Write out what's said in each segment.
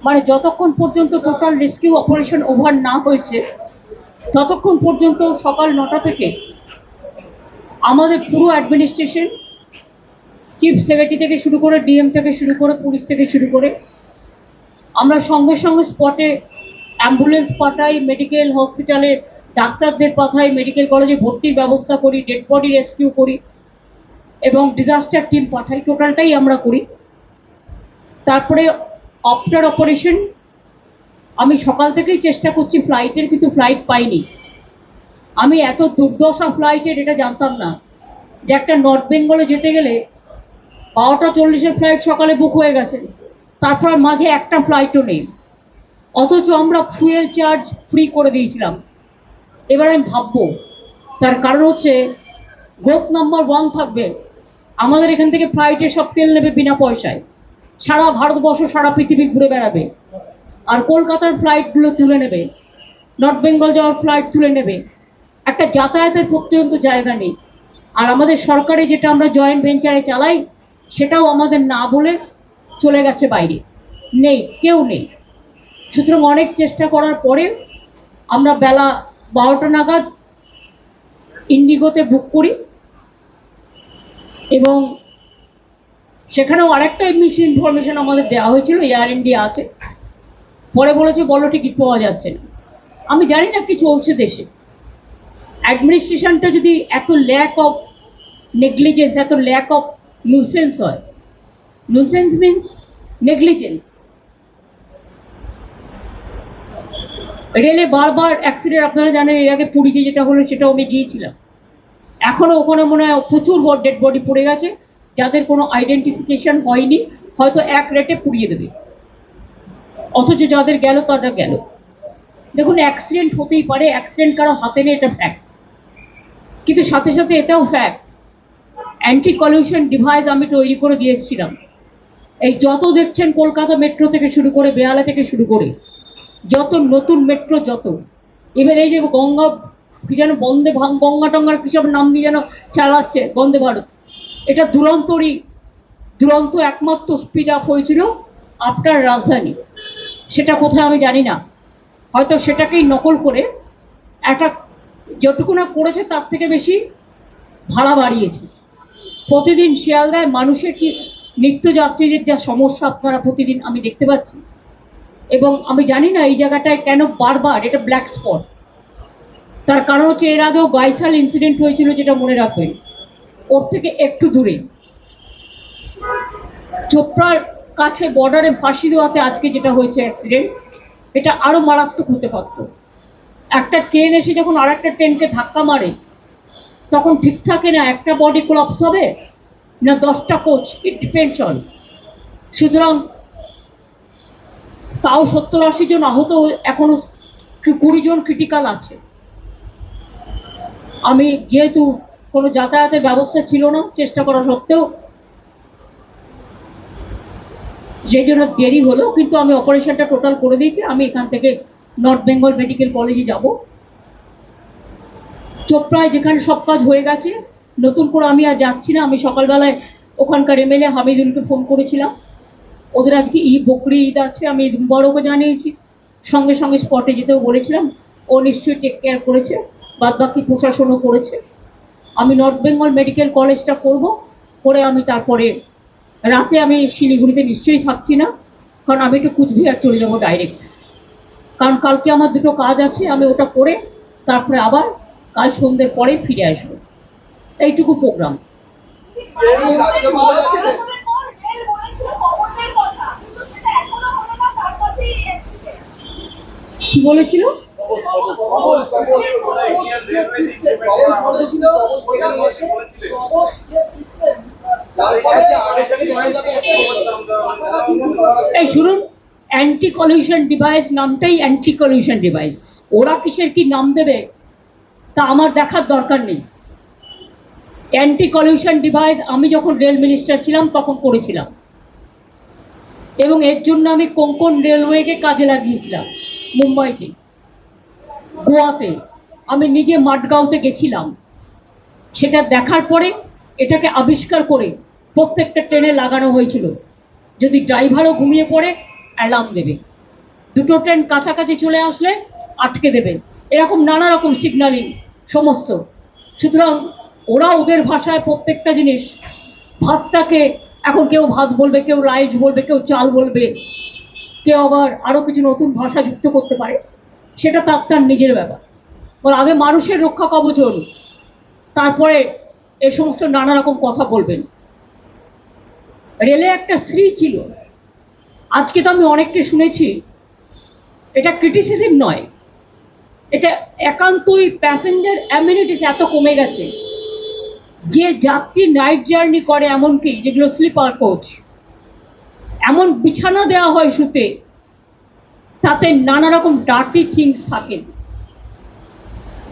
মানে যতক্ষণ পর্যন্ত টোটাল রেস্কিউ অপারেশন ওভার না হয়েছে ততক্ষণ পর্যন্ত সকাল 9টা থেকে আমাদের পুরো অ্যাডমিনিস্ট্রেশন, চিফ সেক্রেটারি থেকে শুরু করে, ডিএম থেকে শুরু করে, পুলিশ থেকে শুরু করে, আমরা সঙ্গে সঙ্গে স্পটে অ্যাম্বুলেন্স পাঠাই, মেডিকেল হসপিটালে ডাক্তারদের পাঠাই, মেডিকেল কলেজে ভর্তির ব্যবস্থা করি, ডেড বডি রেস্কিউ করি এবং ডিজাস্টার টিম পাঠাই। টোটালটাই আমরা করি। তারপরে আফটার অপারেশন আমি সকাল থেকেই চেষ্টা করছি ফ্লাইটের, কিন্তু ফ্লাইট পাইনি। আমি এত দুর্দশা ফ্লাইটের এটা জানতাম না যে একটা নর্থ বেঙ্গলে যেতে গেলে 12টা 40-এর ফ্লাইট সকালে বুক হয়ে গেছে, তারপর মাঝে একটা ফ্লাইটও নেই, অথচ আমরা ফুয়েল চার্জ ফ্রি করে দিয়েছিলাম। এবার আমি ভাববো, তার কারণ হচ্ছে গ্রুপ নাম্বার 1 থাকবে, আমাদের এখান থেকে ফ্লাইটে সব তেল নেবে বিনা পয়সায়, সারা ভারতবর্ষ সারা পৃথিবী ঘুরে বেড়াবে, আর কলকাতার ফ্লাইটগুলো তুলে নেবে, নর্থ বেঙ্গল যাওয়ার ফ্লাইট তুলে নেবে, একটা যাতায়াতের পর্যন্ত জায়গা নেই। আর আমাদের সরকারে যেটা আমরা জয়েন্ট ভেঞ্চারে চালাই সেটাও আমাদের না বলে চলে গেছে বাইরে, নেই, কেউ নেই। সুতরাং অনেক চেষ্টা করার পরে আমরা বেলা 12টা নাগাদ ইন্ডিগোতে বুক করি এবং সেখানেও আরেকটা মিস ইনফরমেশন আমাদের দেওয়া হয়েছিল, এয়ার ইন্ডিয়া আছে, পরে বলেছে বলো টিকিট পাওয়া যাচ্ছে না। আমি জানি না কি চলছে দেশে। অ্যাডমিনিস্ট্রেশনটা যদি এত ল্যাক অফ নেগলিজেন্স, এত ল্যাক অফ নুসেন্স হয়, নুসেন্স মিনস নেগলিজেন্স। রেলে বারবার অ্যাক্সিডেন্ট, আপনারা জানেন এর আগে পুরীতে যেটা হলো সেটাও আমি গিয়েছিলাম, এখনো ওখানে মনে হয় প্রচুর ডেড বডি পড়ে গেছে যাদের কোনো আইডেন্টিফিকেশন হয়নি, হয়তো এক রেটে পুড়িয়ে দেবে, অথচ যাদের গেল তাদের গেল। দেখুন, অ্যাক্সিডেন্ট হতেই পারে, অ্যাক্সিডেন্ট কারো হাতে নেই এটা ফ্যাক্ট, কিন্তু সাথে সাথে এটাও ফ্যাক্ট অ্যান্টি কলিউশন ডিভাইস আমি তৈরি করে দিয়ে এসেছিলাম। এই যত দেখছেন কলকাতা মেট্রো থেকে শুরু করে, বেহালা থেকে শুরু করে, যত নতুন মেট্রো, যত এবার এই যে গঙ্গা কি যেন বন্দে গঙ্গা টঙ্গার কিসব নাম নিয়ে যেন চালাচ্ছে বন্দে ভারত, এটা দুরন্ত একমাত্র স্পিড আপ হয়েছিল আফটার রাজধানী। সেটা কোথায় আমি জানি না, হয়তো সেটাকেই নকল করে একটা যেটুকু না করেছে তার থেকে বেশি ভাড়া বাড়িয়েছে। প্রতিদিন শিয়ালদায় মানুষের কি নিত্যযাত্রীদের যা সমস্যা আপনারা প্রতিদিন আমি দেখতে পাচ্ছি, এবং আমি জানি না এই জায়গাটায় কেন বারবার এটা ব্ল্যাক স্পট। তার কারণ হচ্ছে এর আগেও গাইসাল ইনসিডেন্ট হয়েছিল, যেটা মনে রাখবেন, ওর থেকে একটু দূরে চোপড়ার কাছে বর্ডারে ফাঁসি দেওয়াতে আজকে যেটা হয়েছে অ্যাক্সিডেন্ট, এটা আরো মারাত্মক হতে পারত। একটা ট্রেন এসে যখন আর একটা ট্রেনকে ধাক্কা মারে তখন ঠিক থাকে না একটা বডি কোলাপস হবে না 10টা কোচ, ইট ডিপেন্ডস অন। সুতরাং তাও 70-80 জন আহত, এখনো 20 জন ক্রিটিক্যাল আছে। আমি যেহেতু কোনো যাতায়াতের ব্যবস্থা ছিল না, চেষ্টা করা সত্ত্বেও, সেই জন্য দেরি হলো, কিন্তু আমি অপারেশনটা টোটাল করে দিয়েছি। আমি এখান থেকে নর্থ বেঙ্গল মেডিকেল কলেজে যাব। চোপড়ায় যেখানে সব কাজ হয়ে গেছে, নতুন করে আমি আর যাচ্ছি না। আমি সকালবেলায় ওখানকার এমএলএ হামিদুলকে ফোন করেছিলাম, ওদের আজকে বকরি ঈদ আছে, আমি বড়কে জানিয়েছি, সঙ্গে সঙ্গে স্পটে যেতেও বলেছিলাম, ও নিশ্চয়ই টেক কেয়ার করেছে, বাদ বাকি প্রশাসনও করেছে। আমি নর্থ বেঙ্গল মেডিকেল কলেজটা করব, করে আমি তারপরে রাতে আমি শিলিগুড়িতে নিশ্চয়ই থাকছি না, কারণ আমি একটু কুচবিহার চলে যাবো ডাইরেক্ট, কারণ কালকে আমার দুটো কাজ আছে, আমি ওটা করে তারপরে আবার কাল সন্ধ্যের পরে ফিরে আসবো। এইটুকু প্রোগ্রাম। কি বলেছিল? এই শুনুন, অ্যান্টি কলিউশন ডিভাইস নামটাই অ্যান্টি কলিউশন ডিভাইস, ওরা কিসের কি নাম দেবে তা আমার দেখার দরকার নেই। অ্যান্টি কলিউশন ডিভাইস আমি যখন রেল মিনিস্টার ছিলাম তখন করেছিলাম, এবং এর জন্য আমি কোঙ্কন রেলওয়েকে কাজে লাগিয়েছিলাম, মুম্বাইতে, গোয়াতে, আমি নিজে মাডগাঁওতে গেছিলাম। সেটা দেখার পরে এটাকে আবিষ্কার করে প্রত্যেকটা ট্রেনে লাগানো হয়েছিল, যদি ড্রাইভারও ঘুমিয়ে পড়ে অ্যালার্ম দেবে। দুটো ট্রেন কাছাকাছি চলে আসলে আটকে দেবে, এরকম নানা রকম সিগন্যালিং সমস্ত। সুতরাং ওরা ওদের ভাষায় প্রত্যেকটা জিনিস, ভাতটাকে এখন কেউ ভাত বলবে, কেউ রাইস বলবে, কেউ চাল বলবে, কেউ আবার আরো কিছু নতুন ভাষা যুক্ত করতে পারে, সেটা তার নিজের ব্যাপার। আগে মানুষের রক্ষা কবচ, তারপরে এ সমস্ত নানা রকম কথা বলবেন। রেলে একটা শ্রী ছিল, আজকে তো আমি অনেককে শুনেছি, এটা ক্রিটিসিজম নয়, এটা একান্তই প্যাসেঞ্জার অ্যামিনিটিস এত কমে গেছে যে যাত্রী নাইট জার্নি করে, এমনকি যেগুলো স্লিপার কোচ, এমন বিছানা দেওয়া হয় শুতে, তাতে নানা রকম ডার্টি থিংস থাকে,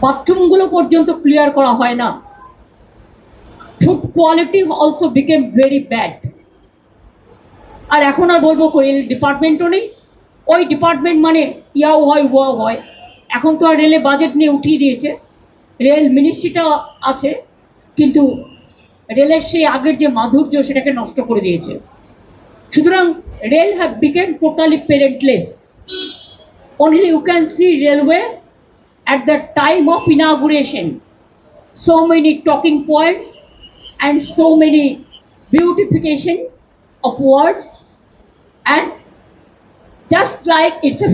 বাথরুমগুলো পর্যন্ত ক্লিয়ার করা হয় না। Food quality also became very bad. আর এখন আর বলবো রেল ডিপার্টমেন্টও নেই, ওই ডিপার্টমেন্ট মানে ইয়াও হয় ওয়াও হয়। এখন তো আর রেলে বাজেট নিয়ে উঠিয়ে দিয়েছে, রেল মিনিস্ট্রিটা আছে, কিন্তু রেলের সেই আগের যে মাধুর্য সেটাকে নষ্ট করে দিয়েছে। সুতরাং rail have become totally parentless. Only you can see railway at the time of inauguration. So many talking points and so many beautification of words, and just like it's a